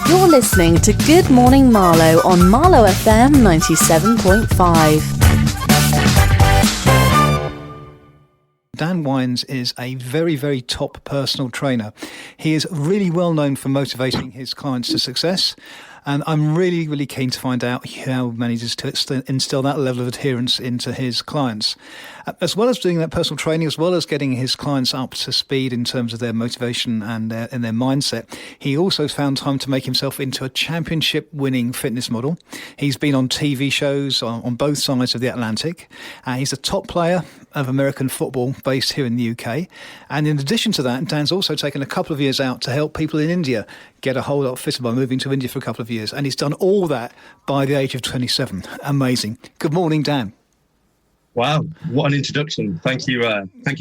You're listening to Good Morning Marlow on MarlowFM 97.5. Dan Wynes is a very, very top personal trainer. He is really well known for motivating his clients to success. And I'm really, really keen to find out how he manages to instill that level of adherence into his clients. As well as doing that personal training, as well as getting his clients up to speed in terms of their motivation and their mindset, he also found time to make himself into a championship-winning fitness model. He's been on TV shows on both sides of the Atlantic. He's a top player of American football based here in the UK. And in addition to that, Dan's also taken a couple of years out to help people in India get a whole lot fitter by moving to India for a couple of years. And he's done all that by the age of 27. Amazing. Good morning, Dan. Wow, what an introduction. Thank you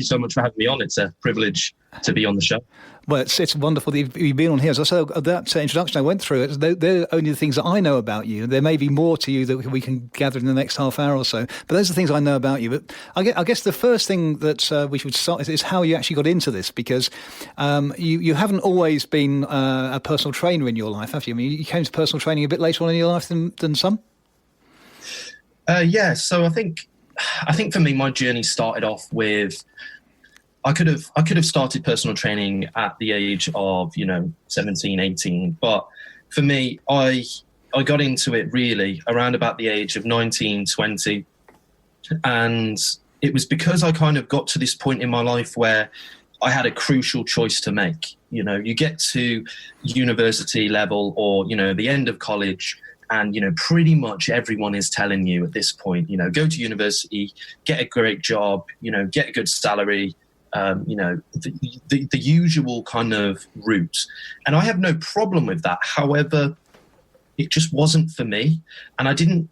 so much for having me on. It's a privilege to be on the show. Well, it's wonderful that you've been on here. As I said, that introduction I went through, they're only the things that I know about you. There may be more to you that we can gather in the next half hour or so, but those are the things I know about you. But I guess the first thing that we should start is how you actually got into this, because you haven't always been a personal trainer in your life, have you? I mean, you came to personal training a bit later on in your life than some? Yeah, so I think for me, my journey started off with, I could have started personal training at the age of, 17, 18. But for me, I got into it really around about the age of 19, 20. And it was because I kind of got to this point in my life where I had a crucial choice to make. You get to university level or, the end of college, and, pretty much everyone is telling you at this point, go to university, get a great job, get a good salary, the usual kind of route. And I have no problem with that. However, it just wasn't for me. And I didn't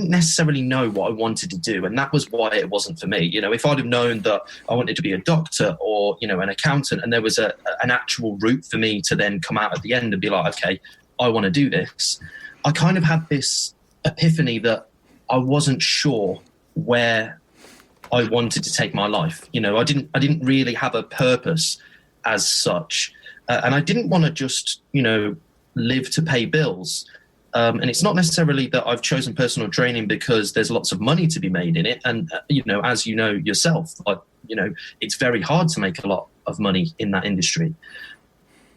necessarily know what I wanted to do. And that was why it wasn't for me. If I'd have known that I wanted to be a doctor or, an accountant, and there was an actual route for me to then come out at the end and be like, okay, I want to do this. I kind of had this epiphany that I wasn't sure where I wanted to take my life. I didn't really have a purpose as such. And I didn't want to just, live to pay bills. And it's not necessarily that I've chosen personal training because there's lots of money to be made in it. And, as you know yourself, it's very hard to make a lot of money in that industry.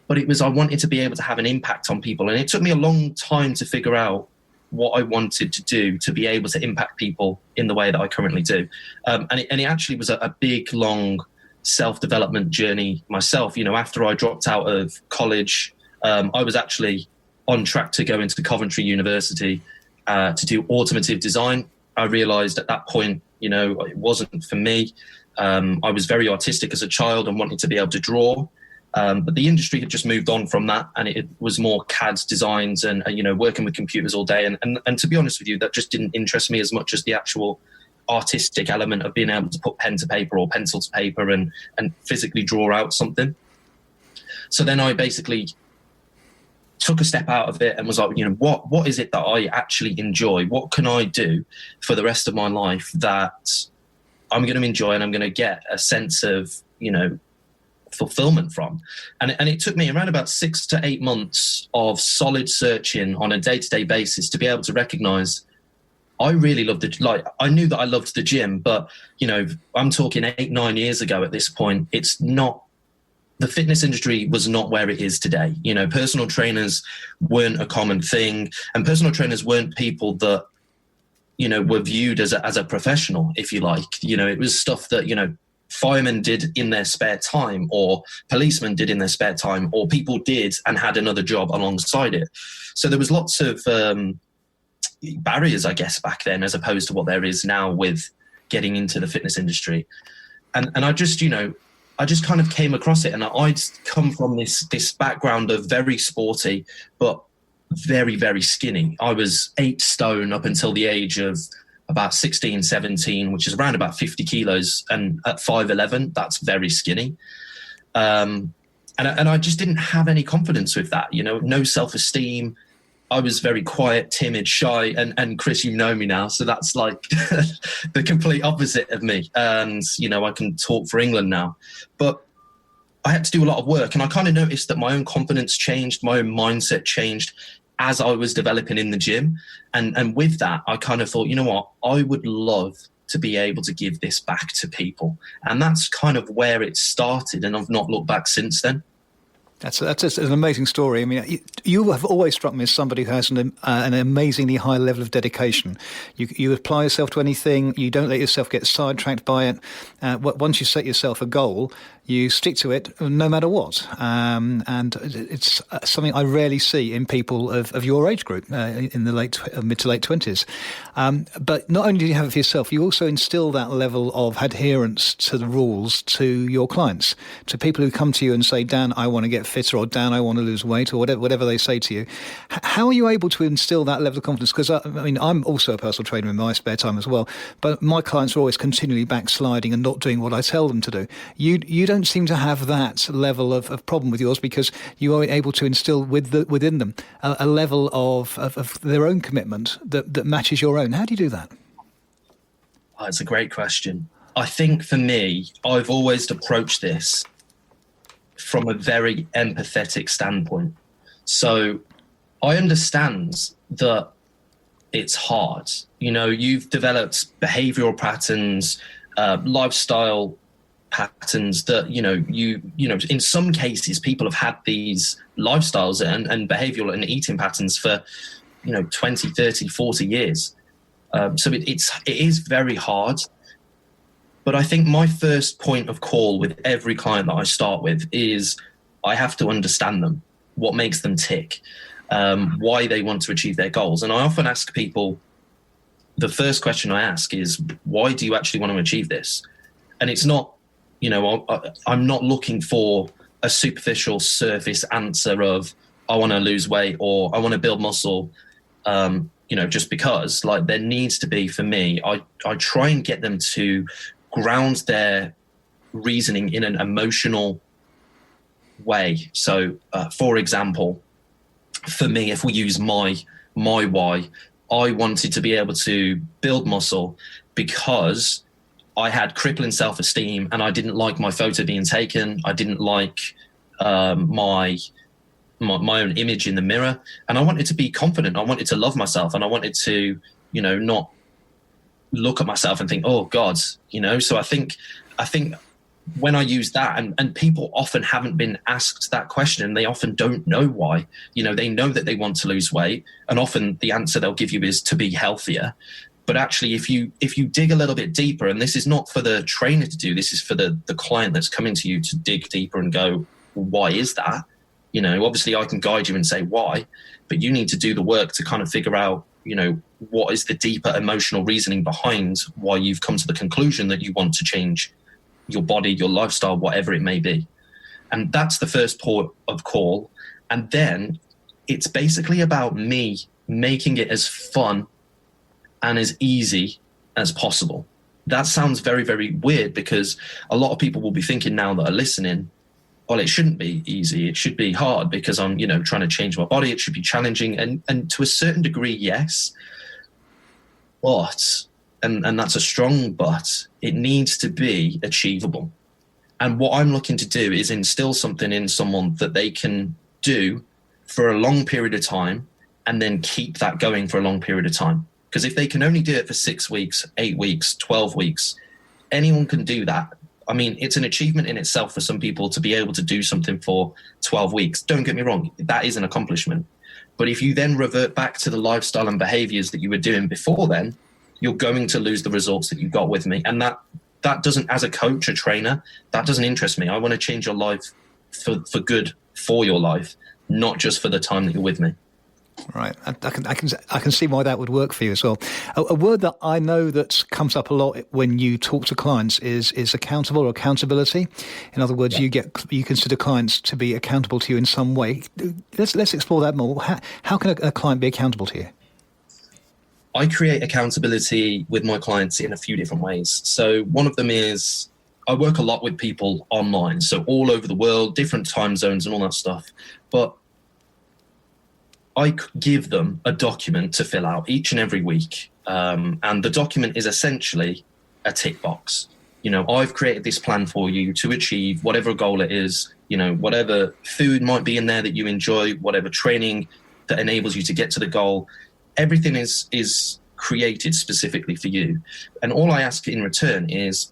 But it was, I wanted to be able to have an impact on people. And it took me a long time to figure out what I wanted to do to be able to impact people in the way that I currently do. And it actually was a big, long self-development journey myself. After I dropped out of college, I was actually on track to go into Coventry University to do automotive design. I realised at that point, it wasn't for me. I was very artistic as a child and wanted to be able to draw. But the industry had just moved on from that, and it was more CAD designs and working with computers all day. And to be honest with you, that just didn't interest me as much as the actual artistic element of being able to put pen to paper or pencil to paper and physically draw out something. So then I basically took a step out of it and was like, what is it that I actually enjoy? What can I do for the rest of my life that I'm going to enjoy and I'm going to get a sense of, fulfillment from? And it took me around about 6 to 8 months of solid searching on a day-to-day basis to be able to recognize I really loved I knew that I loved the gym, but I'm talking 8-9 years ago at this point. It's not, the fitness industry was not where it is today. Personal trainers weren't a common thing, and personal trainers weren't people that were viewed as a professional, if you like. It was stuff that firemen did in their spare time, or policemen did in their spare time, or people did and had another job alongside it. So there was lots of barriers, I guess, back then, as opposed to what there is now with getting into the fitness industry. And I just, I just kind of came across it, and I'd come from this background of very sporty, but very, very skinny. I was 8 stone up until the age of about 16, 17, which is around about 50 kilos. And at 5'11", that's very skinny. And I just didn't have any confidence with that, no self-esteem. I was very quiet, timid, shy, and Chris, you know me now, so that's like the complete opposite of me. And, I can talk for England now. But I had to do a lot of work, and I kind of noticed that my own confidence changed, my own mindset changed as I was developing in the gym. And with that, I kind of thought, you know what, I would love to be able to give this back to people. And that's kind of where it started, and I've not looked back since then. That's an amazing story. I mean, you have always struck me as somebody who has an amazingly high level of dedication. You apply yourself to anything. You don't let yourself get sidetracked by it. Once you set yourself a goal, you stick to it no matter what. And it's something I rarely see in people of your age group, in the mid to late 20s. But not only do you have it for yourself, you also instill that level of adherence to the rules to your clients, to people who come to you and say, Dan, I want to get fitter, or Dan, I want to lose weight, or whatever they say to you. How are you able to instill that level of confidence? Because, I mean, I'm also a personal trainer in my spare time as well, but my clients are always continually backsliding and not doing what I tell them to do. You don't seem to have that level of problem with yours, because you are able to instill within them a level of their own commitment that matches your own. How do you do that? Oh, it's a great question. I think for me, I've always approached this from a very empathetic standpoint. So I understand that it's hard. You know, you've developed behavioral patterns, lifestyle patterns that, you know, in some cases, people have had these lifestyles and behavioral and eating patterns for, 20, 30, 40 years. So it is very hard. But I think my first point of call with every client that I start with is I have to understand them, what makes them tick, why they want to achieve their goals. And I often ask people, the first question I ask is, why do you actually want to achieve this? And it's not, I'm not looking for a superficial surface answer of, I want to lose weight or I want to build muscle, just because. Like, there needs to be, for me, I try and get them to ground their reasoning in an emotional way. So, for example, for me, if we use my why, I wanted to be able to build muscle because I had crippling self-esteem and I didn't like my photo being taken. I didn't like my own image in the mirror, and I wanted to be confident. I wanted to love myself, and I wanted to, not look at myself and think, oh God, So I think when I use that, and people often haven't been asked that question, they often don't know why. They know that they want to lose weight, and often the answer they'll give you is to be healthier. But actually, if you dig a little bit deeper, and this is not for the trainer to do, this is for the client that's coming to you to dig deeper and go, why is that? Obviously I can guide you and say why, but you need to do the work to kind of figure out, what is the deeper emotional reasoning behind why you've come to the conclusion that you want to change your body, your lifestyle, whatever it may be. And that's the first port of call. And then it's basically about me making it as fun and as easy as possible. That sounds very, very weird, because a lot of people will be thinking now that are listening, well, it shouldn't be easy. It should be hard because I'm, trying to change my body. It should be challenging. And to a certain degree, yes. But, and that's a strong but, it needs to be achievable. And what I'm looking to do is instill something in someone that they can do for a long period of time and then keep that going for a long period of time. Because if they can only do it for 6 weeks, 8 weeks, 12 weeks, anyone can do that. I mean, it's an achievement in itself for some people to be able to do something for 12 weeks. Don't get me wrong, that is an accomplishment. But if you then revert back to the lifestyle and behaviors that you were doing before then, you're going to lose the results that you got with me. And that doesn't, as a coach, a trainer, that doesn't interest me. I want to change your life for good, for your life, not just for the time that you're with me. Right, I can see why that would work for you as well. A word that I know that comes up a lot when you talk to clients is accountable or accountability. In other words, you consider clients to be accountable to you in some way. Let's explore that more. How can a client be accountable to you? I create accountability with my clients in a few different ways. So one of them is I work a lot with people online, so all over the world, different time zones and all that stuff. But I give them a document to fill out each and every week. And the document is essentially a tick box. I've created this plan for you to achieve whatever goal it is whatever food might be in there that you enjoy, whatever training that enables you to get to the goal, everything is created specifically for you. And all I ask in return is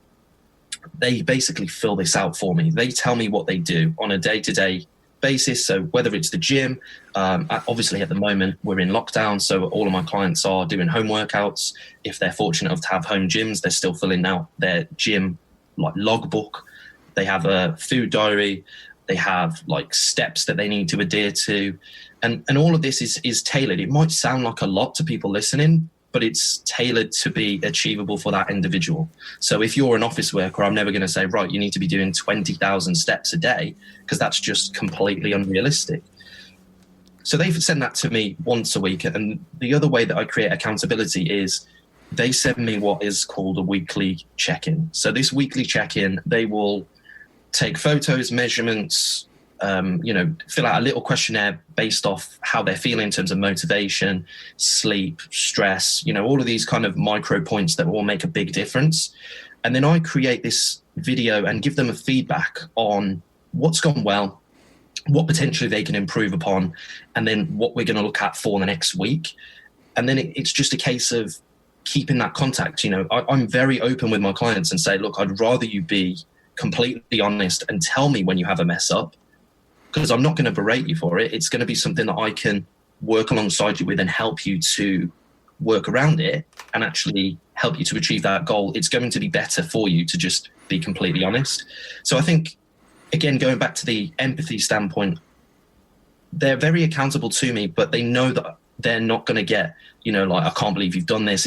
they basically fill this out for me. They tell me what they do on a day-to-day basis. So whether it's the gym, obviously at the moment we're in lockdown, so all of my clients are doing home workouts. If they're fortunate enough to have home gyms, they're still filling out their gym like logbook. They have a food diary. They have like steps that they need to adhere to. And all of this is tailored. It might sound like a lot to people listening, but it's tailored to be achievable for that individual. So if you're an office worker, I'm never going to say, right, you need to be doing 20,000 steps a day, because that's just completely unrealistic. So they send that to me once a week. And the other way that I create accountability is they send me what is called a weekly check-in. So this weekly check-in, they will take photos, measurements, fill out a little questionnaire based off how they're feeling in terms of motivation, sleep, stress, all of these kind of micro points that will make a big difference. And then I create this video and give them a feedback on what's gone well, what potentially they can improve upon, and then what we're going to look at for the next week. And then it's just a case of keeping that contact. I'm very open with my clients and say, look, I'd rather you be completely honest and tell me when you have a mess up, because I'm not going to berate you for it. It's going to be something that I can work alongside you with and help you to work around it and actually help you to achieve that goal. It's going to be better for you to just be completely honest. So I think, again, going back to the empathy standpoint, they're very accountable to me, but they know that they're not going to get, I can't believe you've done this.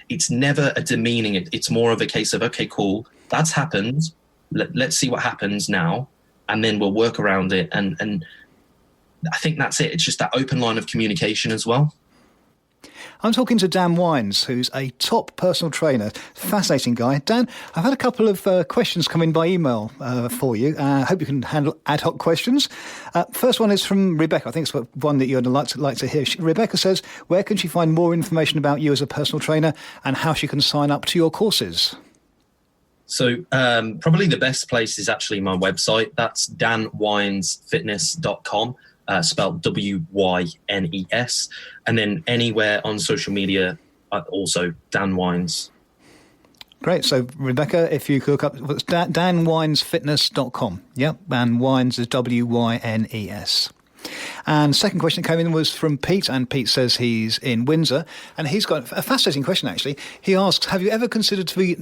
It's never a demeaning. It's more of a case of, okay, cool, that's happened. Let's see what happens now. And then we'll work around it. And I think that's it. It's just that open line of communication as well. I'm talking to Dan Wynes, who's a top personal trainer. Fascinating guy. Dan, I've had a couple of questions come in by email for you. I hope you can handle ad hoc questions. First one is from Rebecca. I think it's one that you'd like to hear. Rebecca says, where can she find more information about you as a personal trainer and how she can sign up to your courses? So probably the best place is actually my website. That's danwynesfitness.com, spelled W-Y-N-E-S. And then anywhere on social media, also Dan Wynes. Great. So, Rebecca, if you could look up, it's danwynesfitness.com. Yep, and Wynes is W-Y-N-E-S. And second question that came in was from Pete, and Pete says he's in Windsor, and he's got a fascinating question, actually. He asks, have you ever considered to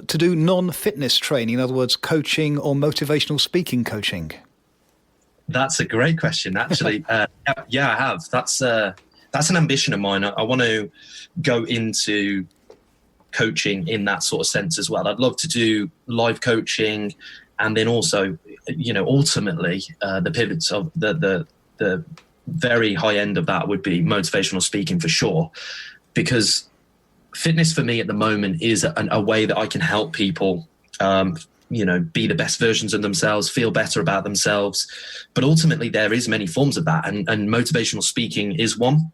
do non-fitness training, in other words, coaching or motivational speaking coaching? That's a great question, actually. Yeah, I have. That's an ambition of mine. I want to go into coaching in that sort of sense as well. I'd love to do live coaching, and then also, ultimately, the pivots of the very high end of that would be motivational speaking for sure, because fitness for me at the moment is a way that I can help people, be the best versions of themselves, feel better about themselves. But ultimately there is many forms of that. And motivational speaking is one,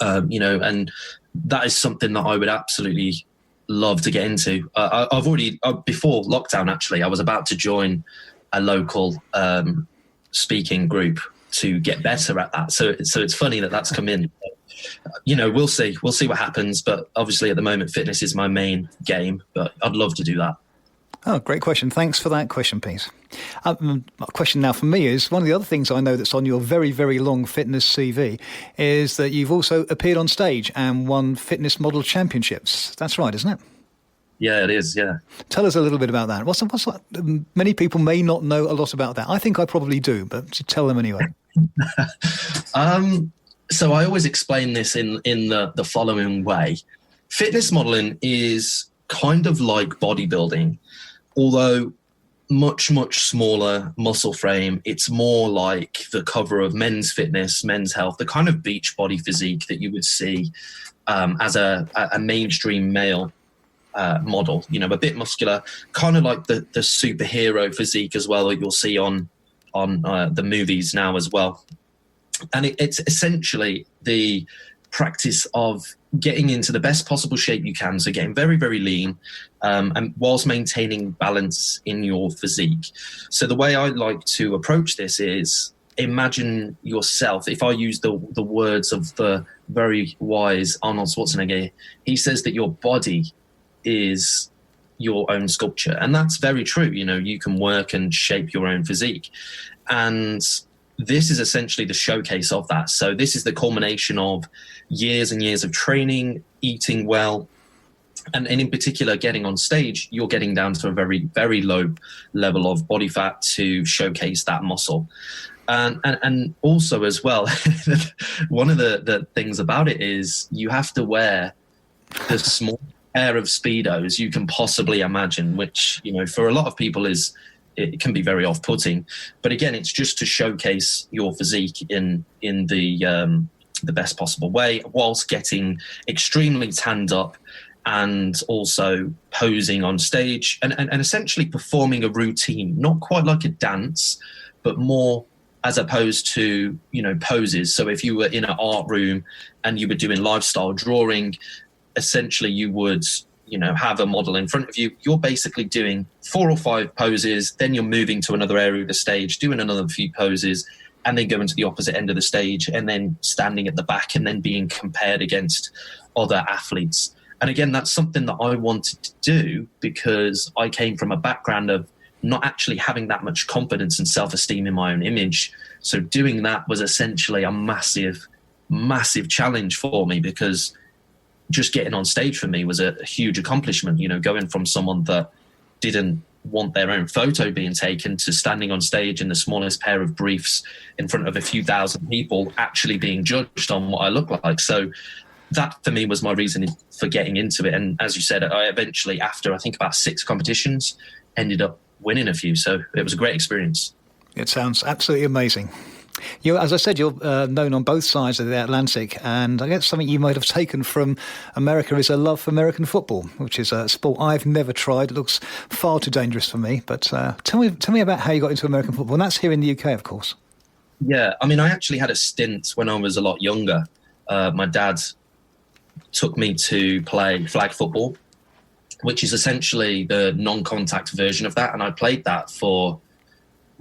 and that is something that I would absolutely love to get into. I've already, before lockdown, actually, I was about to join a local speaking group to get better at that. So it's funny that that's come in. We'll see what happens. But obviously at the moment, fitness is my main game, but I'd love to do that. Oh, great question. Thanks for that question, Pete. A question now for me is, one of the other things I know that's on your very, very long fitness CV is that you've also appeared on stage and won fitness model championships. That's right, isn't it? Yeah, it is, yeah. Tell us a little bit about that. What's that? Many people may not know a lot about that. I think I probably do, but tell them anyway. So I always explain this in the following way. Fitness modeling is kind of like bodybuilding, although much, much smaller muscle frame. It's more like the cover of Men's Fitness, Men's Health, the kind of beach body physique that you would see as a mainstream male model, a bit muscular, kind of like the superhero physique as well that you'll see on the movies now as well. And it's essentially the practice of getting into the best possible shape you can. So getting very, very lean, and whilst maintaining balance in your physique. So the way I like to approach this is, imagine yourself, if I use the words of the very wise Arnold Schwarzenegger, he says that your body is your own sculpture. And that's very true. You know, you can work and shape your own physique. And this is essentially the showcase of that. So this is the culmination of years and years of training, eating well, and in particular, getting on stage, you're getting down to a very, very low level of body fat to showcase that muscle. And also as well, one of the things about it is you have to wear the small pair of Speedos you can possibly imagine, which, you know, for a lot of people it can be very off-putting. But again, it's just to showcase your physique in the best possible way, whilst getting extremely tanned up and also posing on stage and essentially performing a routine, not quite like a dance, but more as opposed to, you know, poses. So if you were in an art room and you were doing lifestyle drawing, essentially you would, you know, have a model in front of you. You're basically doing 4 or 5 poses, then you're moving to another area of the stage, doing another few poses, and then going to the opposite end of the stage, and then standing at the back and then being compared against other athletes. And again, that's something that I wanted to do because I came from a background of not actually having that much confidence and self-esteem in my own image. So doing that was essentially a massive, massive challenge for me, because just getting on stage for me was a huge accomplishment, you know, going from someone that didn't want their own photo being taken to standing on stage in the smallest pair of briefs in front of a few thousand people, actually being judged on what I look like. So that for me was my reason for getting into it. And as you said, I eventually, after I think about 6 competitions, ended up winning a few. So it was a great experience. It sounds absolutely amazing. As I said, you're known on both sides of the Atlantic, and I guess something you might have taken from America is a love for American football, which is a sport I've never tried. It looks far too dangerous for me. But tell me about how you got into American football, and that's here in the UK, of course. Yeah, I mean, I actually had a stint when I was a lot younger. My dad took me to play flag football, which is essentially the non-contact version of that, and I played that for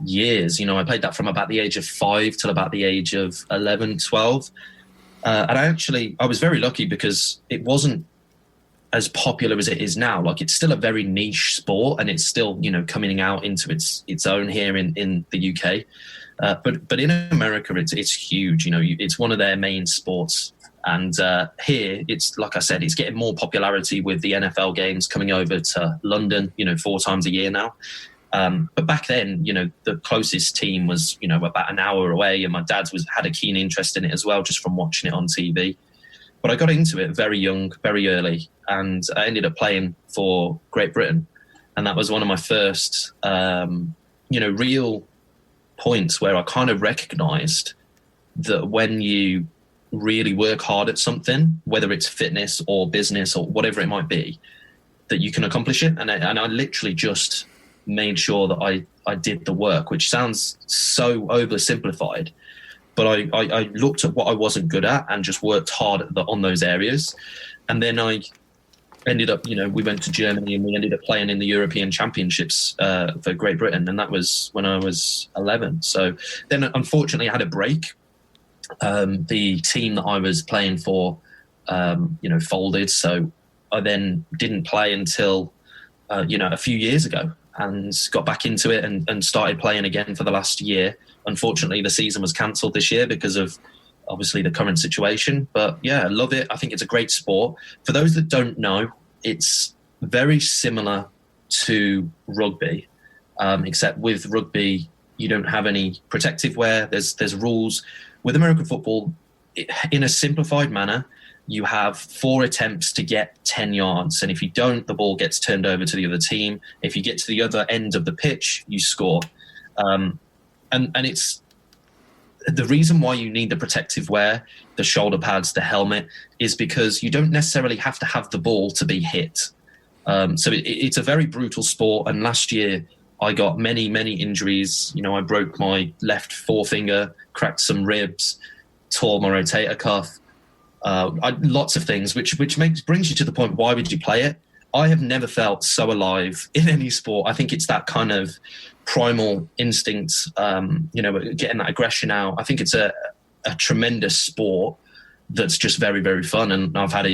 years. You know, I played that from about the age of 5 till about the age of 11, 12. And I was very lucky because it wasn't as popular as it is now. Like, it's still a very niche sport, and it's still, you know, coming out into its own here in the UK. But in America, it's huge. You know, it's one of their main sports. And here, it's, like I said, it's getting more popularity with the NFL games coming over to London, you know, 4 times a year now. But back then, you know, the closest team was, you know, about an hour away, and my dad had a keen interest in it as well, just from watching it on TV. But I got into it very young, very early, and I ended up playing for Great Britain. And that was one of my first, you know, real points where I kind of recognised that when you really work hard at something, whether it's fitness or business or whatever it might be, that you can accomplish it. And I literally just made sure that I did the work, which sounds so oversimplified, but I looked at what I wasn't good at and just worked hard on those areas. And then I ended up, you know, we went to Germany and we ended up playing in the European Championships for Great Britain, and that was when I was 11. So then unfortunately I had a break. The team that I was playing for, you know, folded. So I then didn't play until, you know, a few years ago, and got back into it and started playing again for the last year. Unfortunately, the season was cancelled this year because of obviously the current situation. But yeah, I love it. I think it's a great sport. For those that don't know, it's very similar to rugby, except with rugby, you don't have any protective wear. There's rules. With American football, in a simplified manner, you have 4 attempts to get 10 yards. And if you don't, the ball gets turned over to the other team. If you get to the other end of the pitch, you score. And it's the reason why you need the protective wear, the shoulder pads, the helmet, is because you don't necessarily have to have the ball to be hit. So it's a very brutal sport. And last year, I got many, many injuries. You know, I broke my left forefinger, cracked some ribs, tore my rotator cuff. lots of things, which brings you to the point, why would you play it? I have never felt so alive in any sport. I think it's that kind of primal instinct, getting that aggression out. I think it's a tremendous sport that's just very, very fun. And I've had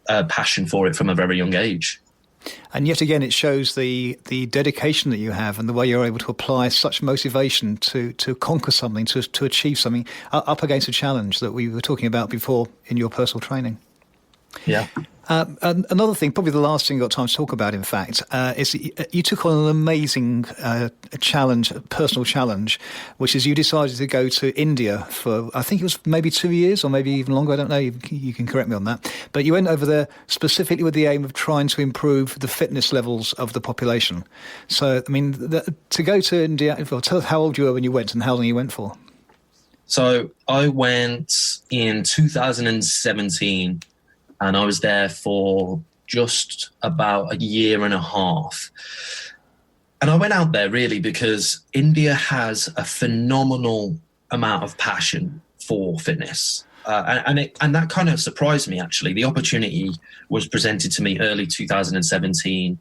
a passion for it from a very young age. And yet again, it shows the dedication that you have and the way you're able to apply such motivation to conquer something, to achieve something up against a challenge that we were talking about before in your personal training. Yeah. Another thing, probably the last thing I've got time to talk about, in fact, is you took on an amazing personal challenge, which is you decided to go to India for, I think it was maybe 2 years or maybe even longer, I don't know, you can correct me on that. But you went over there specifically with the aim of trying to improve the fitness levels of the population. So, I mean, to go to India, well, tell us how old you were when you went and how long you went for. So I went in 2017. And I was there for just about a year and a half. And I went out there really because India has a phenomenal amount of passion for fitness. And that kind of surprised me, actually. The opportunity was presented to me early 2017.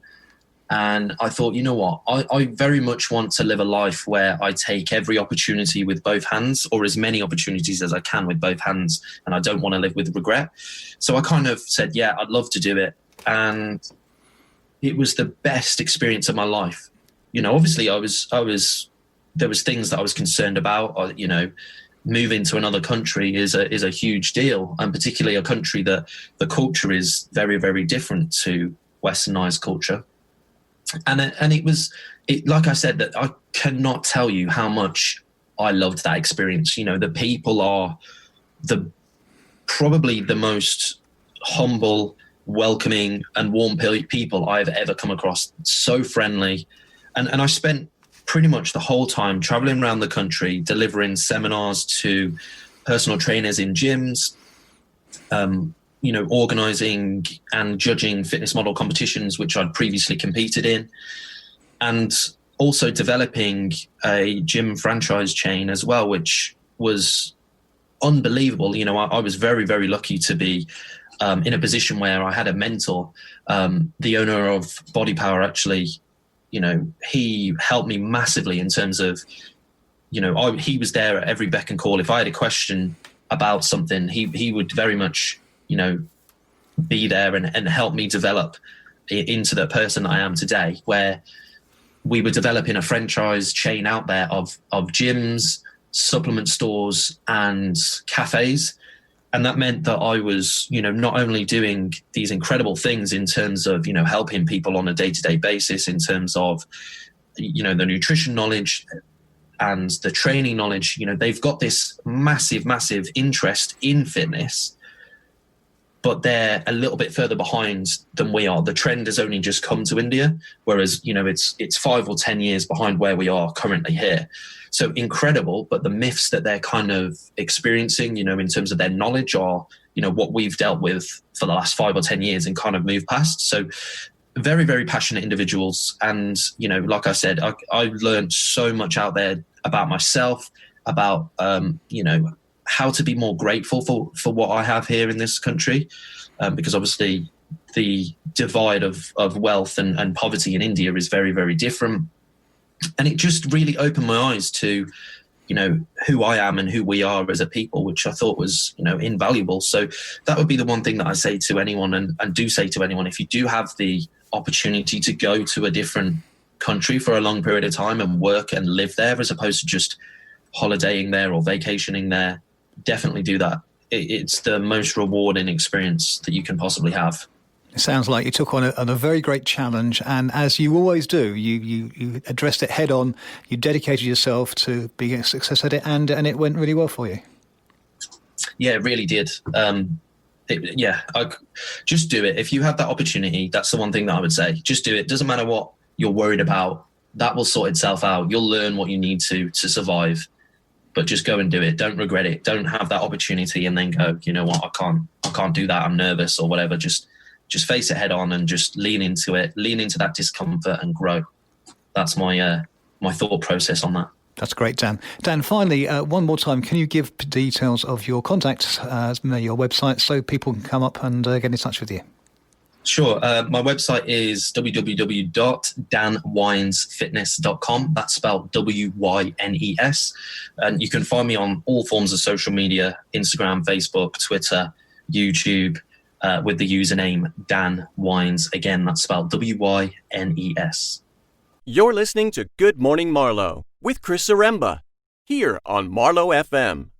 And I thought, you know what, I very much want to live a life where I take every opportunity with both hands, or as many opportunities as I can with both hands, and I don't want to live with regret. So I kind of said, yeah, I'd love to do it. And it was the best experience of my life. You know, obviously there was things that I was concerned about. You know, moving to another country is a huge deal, and particularly a country that the culture is very, very different to Westernized culture. And it was like I said, that I cannot tell you how much I loved that experience. You know, the people are probably the most humble, welcoming and warm people I've ever come across. So friendly. And I spent pretty much the whole time traveling around the country, delivering seminars to personal trainers in gyms, organizing and judging fitness model competitions, which I'd previously competed in, and also developing a gym franchise chain as well, which was unbelievable. You know, I was very, very lucky to be in a position where I had a mentor, the owner of Body Power, actually. You know, he helped me massively in terms of, he was there at every beck and call. If I had a question about something, he would very much, be there and help me develop into the person I am today, where we were developing a franchise chain out there of gyms, supplement stores and cafes. And that meant that I was, not only doing these incredible things in terms of, helping people on a day-to-day basis in terms of, the nutrition knowledge and the training knowledge. They've got this massive, massive interest in fitness, but they're a little bit further behind than we are. The trend has only just come to India, whereas, it's 5 or 10 years behind where we are currently here. So incredible, but the myths that they're kind of experiencing, in terms of their knowledge are, what we've dealt with for the last 5 or 10 years and kind of moved past. So very, very passionate individuals. And, like I said, I learned so much out there about myself, about, how to be more grateful for what I have here in this country, because obviously the divide of wealth and poverty in India is very, very different. And it just really opened my eyes to, who I am and who we are as a people, which I thought was, invaluable. So that would be the one thing that I say to anyone and do say to anyone: if you do have the opportunity to go to a different country for a long period of time and work and live there, as opposed to just holidaying there or vacationing there, definitely do that. It's the most rewarding experience that you can possibly have. It sounds like you took on a very great challenge, and as you always do, you addressed it head on. You dedicated yourself to being a success at it, and it went really well for you. Yeah, it really did. Just do it. If you have that opportunity, that's the one thing that I would say. Just do it. Doesn't matter what you're worried about. That will sort itself out. You'll learn what you need to survive. But just go and do it. Don't regret it. Don't have that opportunity and then go, you know what, I can't do that. I'm nervous or whatever. Just face it head on and just lean into it. Lean into that discomfort and grow. That's my thought process on that. That's great, Dan. Dan, finally, one more time, can you give details of your contacts, your website, so people can come up and get in touch with you? Sure. My website is www.danwynesfitness.com. That's spelled W-Y-N-E-S. And you can find me on all forms of social media, Instagram, Facebook, Twitter, YouTube, with the username Dan Wynes. Again, that's spelled W-Y-N-E-S. You're listening to Good Morning Marlow with Chris Zaremba, here on Marlow FM.